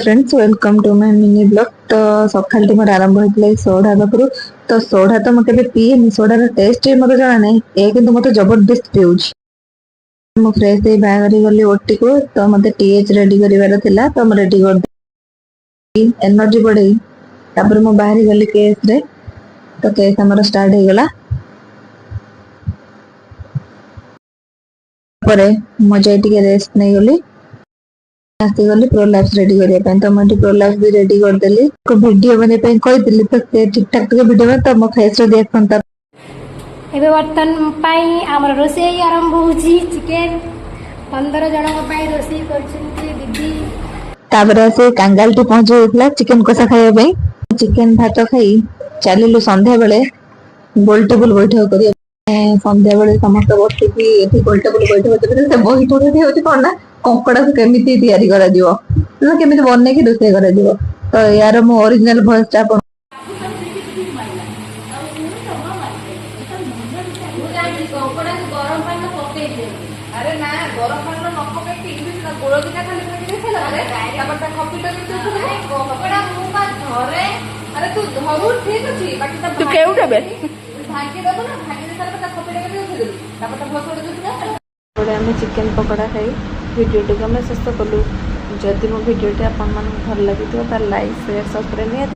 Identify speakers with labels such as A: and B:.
A: Friends welcome to my mini blog. तो सकाल मोर आरंभ होता सोढ़ा पाखु। तो सोढ़ा तो मुझे पीएनि, सोढ़ार टेस्ट मत जाना ना ए कि मत जबरदस्त पीऊँ। मु फ्रेश बाहर गली ओटी को, तो मत टीएच रेडी कर तो रेडी कर एनर्जी बढ़े। तापर मु बाहर गली केस रे, तो केस आमर स्टार्ट हो गला। मुझे रेस्ट नहीं गली, आसी गली प्रोलैप्स रेडी करने। तो मुझे प्रोलैप्स भी रेडी करदेली। वीडियो बनने कही तो ठीक ठाक टिके वीडियो बना तो मो फेस रो देखता।
B: एबे बर्तन पाई आमर रोषेई आरंभ होची। चिकन 15 जनक पाई रोषेई करछन्ती दीदी।
A: तापर से कांगाल टी पहुंच गइला चिकन कसा खाइबा पे। चिकन भात खाई चलिलु संध्या बेले गोल टेबल बैठक करिया। संध्या बेले समस्त बसिकी एठी गोल टेबल बैठक करते से बही पढे होची कोन ना कंकड़ा को केमिति तयारी करा दियो, तो केमिति बने की रोषेई करा दियो। तो यार मो ओरिजिनल वॉइस टा
C: अरे ना गरम पानी न पके इंग्लिश ना गोड़ दिना खाली पके देला रे तापर ता कॉफी टा तो कपड़ा मुंह का धरे। अरे तू धरू ठीक अछि बाकी ता तू केउटा बे भागे दबो ना, भागे दे तापर ता कॉफी टा के उठे दे तापर ता भसोड़ दे।
D: बड़े आम चिकेन पकोड़ा खाई भिडियो को शेष कलु। जदि मो भिडियो आपन मन भल लगी तो लाइक शेयर सब्सक्राइब।